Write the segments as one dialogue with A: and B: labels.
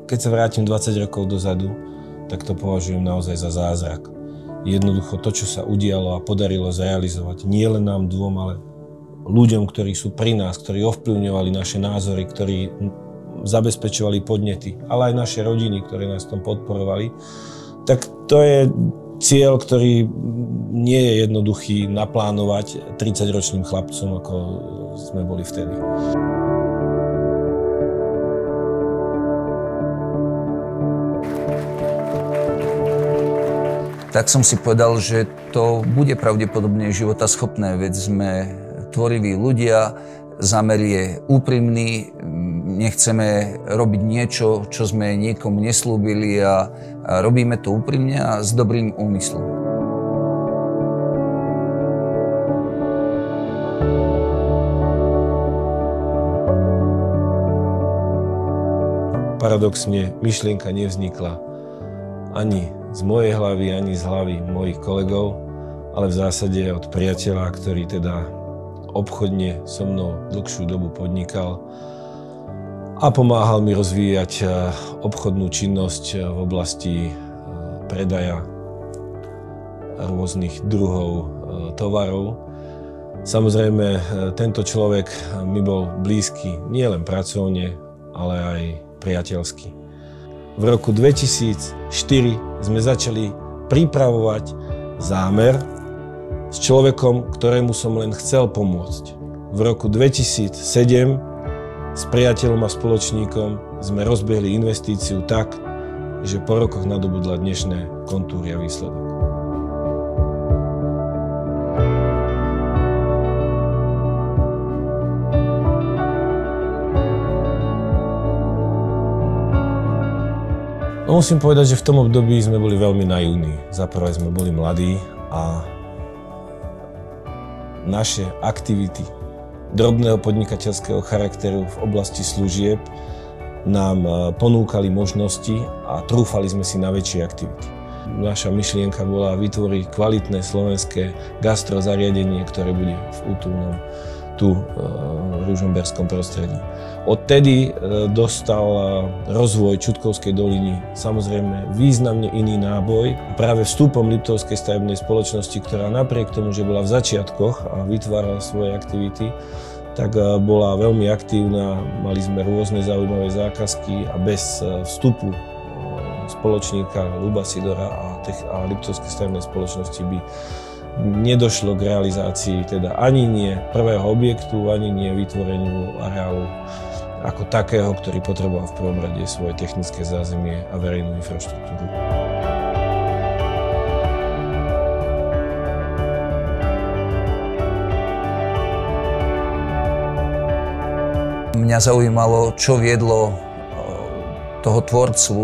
A: Keď sa vrátim 20 rokov dozadu, tak to považujem naozaj za zázrak. Jednoducho to, čo sa udialo a podarilo zrealizovať, nie len nám dvom, ale ľuďom, ktorí sú pri nás, ktorí ovplyvňovali naše názory, ktorí zabezpečovali podnety, ale aj naše rodiny, ktoré nás v tom podporovali, tak to je cieľ, ktorý nie je jednoduchý naplánovať 30-ročným chlapcom, ako sme boli vtedy.
B: Tak som si povedal, že to bude pravdepodobne životaschopné, veď sme tvoriví ľudia, zámer je úprimný, nechceme robiť niečo, čo sme niekomu neslúbili a robíme to úprimne a s dobrým úmyslom.
A: Paradoxne, myšlienka nevznikla ani z mojej hlavy, ani z hlavy mojich kolegov, ale v zásade od priateľa, ktorý teda obchodne so mnou dlhšiu dobu podnikal a pomáhal mi rozvíjať obchodnú činnosť v oblasti predaja rôznych druhov tovarov. Samozrejme, tento človek mi bol blízky nielen pracovne, ale aj priateľsky. V roku 2004 sme začali pripravovať zámer s človekom, ktorému som len chcel pomôcť. V roku 2007 s priateľom a spoločníkom sme rozbehli investíciu tak, že po rokoch nadobudla dnešné kontúry a výsledok. No, musím povedať, že v tom období sme boli veľmi naivní. Zaprvé sme boli mladí a naše aktivity drobného podnikateľského charakteru v oblasti služieb nám ponúkali možnosti a trúfali sme si na väčšie aktivity. Naša myšlienka bola vytvoriť kvalitné slovenské gastrozariadenie, ktoré bude v útulnom tu v ružomberskom prostredí. Odtedy dostal rozvoj Čutkovskej doliny samozrejme významne iný náboj. Práve vstupom Liptovskej stavebnej spoločnosti, ktorá napriek tomu, že bola v začiatkoch a vytvárala svoje aktivity, tak bola veľmi aktívna, mali sme rôzne zaujímavé zákazky a bez vstupu spoločníka Ľuba Sidora a Liptovskej stavebnej spoločnosti by nedošlo k realizácii teda ani nie prvého objektu, ani nie vytvoreniu areálu ako takého, ktorý potreboval v prvom rade svoje technické zázemie a verejnú infraštruktúru.
B: Mňa zaujímalo, čo viedlo toho tvorcu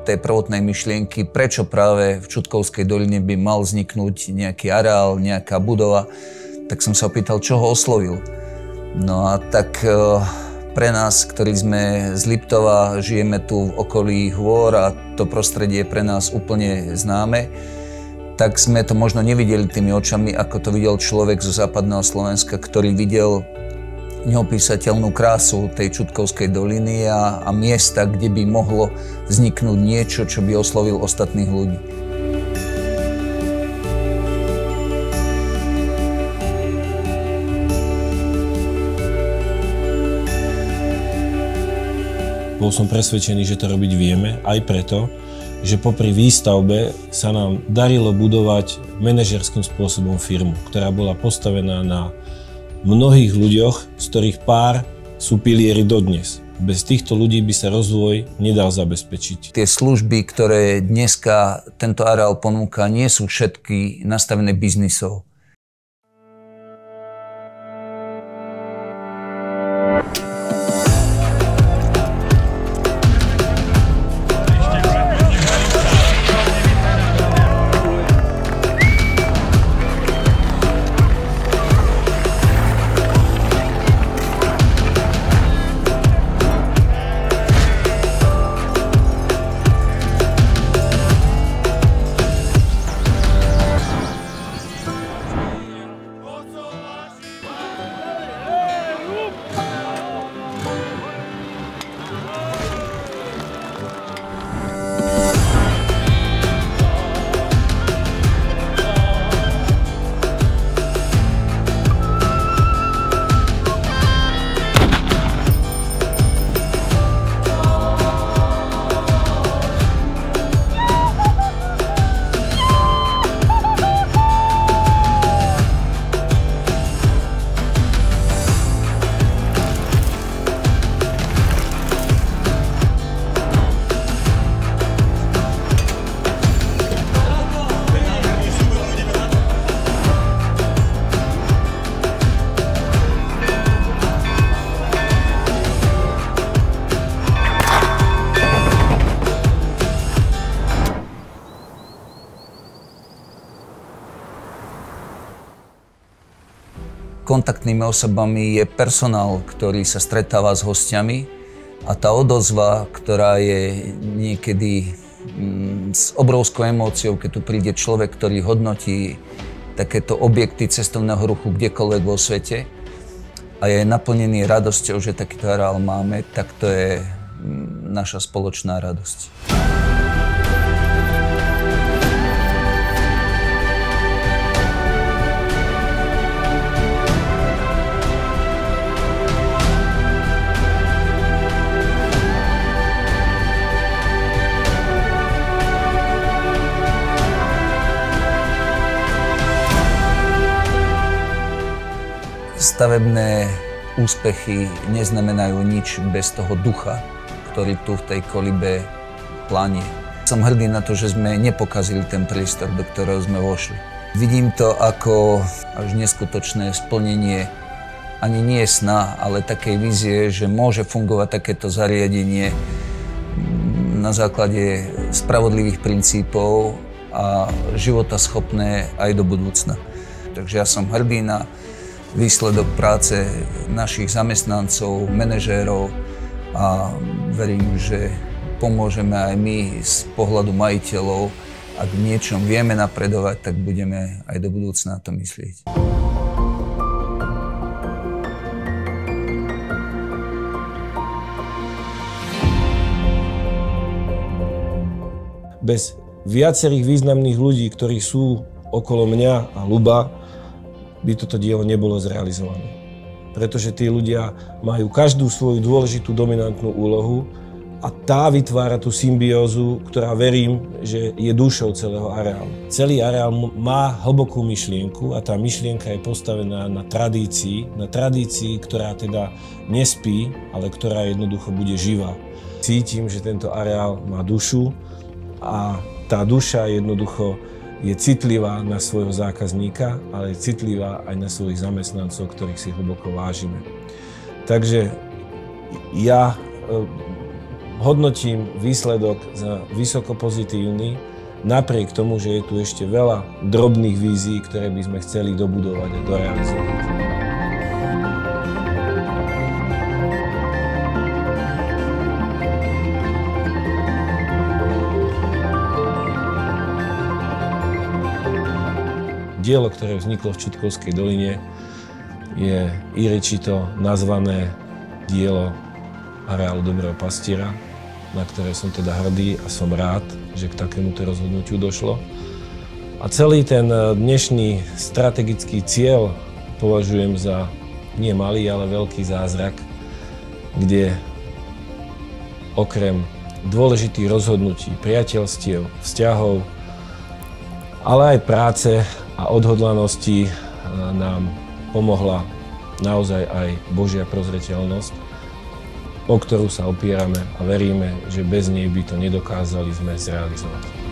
B: tej prvotnej myšlienky, prečo práve v Čutkovskej doline by mal vzniknúť nejaký areál, nejaká budova, tak som sa opýtal, čo ho oslovil. No a tak pre nás, ktorí sme z Liptova, žijeme tu v okolí hôr a to prostredie je pre nás úplne známe, tak sme to možno nevideli tými očami, ako to videl človek zo západného Slovenska, ktorý videl neopísateľnú krásu tej Čutkovskej doliny a miesta, kde by mohlo vzniknúť niečo, čo by oslovil ostatných ľudí.
A: Bol som presvedčený, že to robiť vieme, aj preto, že popri výstavbe sa nám darilo budovať manažerským spôsobom firmu, ktorá bola postavená na mnohých ľuďoch, z ktorých pár sú pilieri dodnes. Bez týchto ľudí by sa rozvoj nedal zabezpečiť.
B: Tie služby, ktoré dneska tento areál ponúka, nie sú všetky nastavené biznisov. kontaktnými osobami je personál, ktorý sa stretáva s hostiami a tá odozva, ktorá je niekedy s obrovskou emóciou, keď tu príde človek, ktorý hodnotí takéto objekty cestovného ruchu kdekoľvek vo svete a je naplnený radosťou, že takýto areál máme, tak to je naša spoločná radosť. Stavebné úspechy neznamenajú nič bez toho ducha, ktorý tu v tej kolibe planie. Som hrdý na to, že sme nepokazili ten priestor, do ktorého sme vošli. Vidím to ako až neskutočné splnenie ani nie sna, ale takej vízie, že môže fungovať takéto zariadenie na základe spravodlivých princípov a životaschopné aj do budúcna. Takže ja som hrdý na výsledok práce našich zamestnancov, manažérov a verím, že pomôžeme aj my z pohľadu majiteľov. Ak v niečom vieme napredovať, tak budeme aj do budúcna na to myslieť.
A: Bez viacerých významných ľudí, ktorí sú okolo mňa a Ľuba, by toto dielo nebolo zrealizované. Pretože tí ľudia majú každú svoju dôležitú dominantnú úlohu a tá vytvára tú symbiózu, ktorá verím, že je dušou celého areálu. Celý areál má hlbokú myšlienku a tá myšlienka je postavená na tradícii, ktorá teda nespí, ale ktorá jednoducho bude živá. Cítim, že tento areál má dušu a tá duša jednoducho je citlivá na svojho zákazníka, ale je citlivá aj na svojich zamestnancov, ktorých si hlboko vážime. Takže ja hodnotím výsledok za vysoko pozitívny, napriek tomu, že je tu ešte veľa drobných vízií, ktoré by sme chceli dobudovať a dorealizovať. Dielo, ktoré vzniklo v Čutkovskej doline, je írečito nazvané dielo areálu Dobrého pastiera, na ktoré som teda hrdý a som rád, že k takémuto rozhodnutiu došlo. A celý ten dnešný strategický cieľ považujem za nie malý, ale veľký zázrak, kde okrem dôležitých rozhodnutí, priateľstiev, vzťahov, ale aj práce a odhodlanosti nám pomohla naozaj aj Božia prozreteľnosť, o ktorú sa opierame a veríme, že bez nej by to nedokázali sme zrealizovať.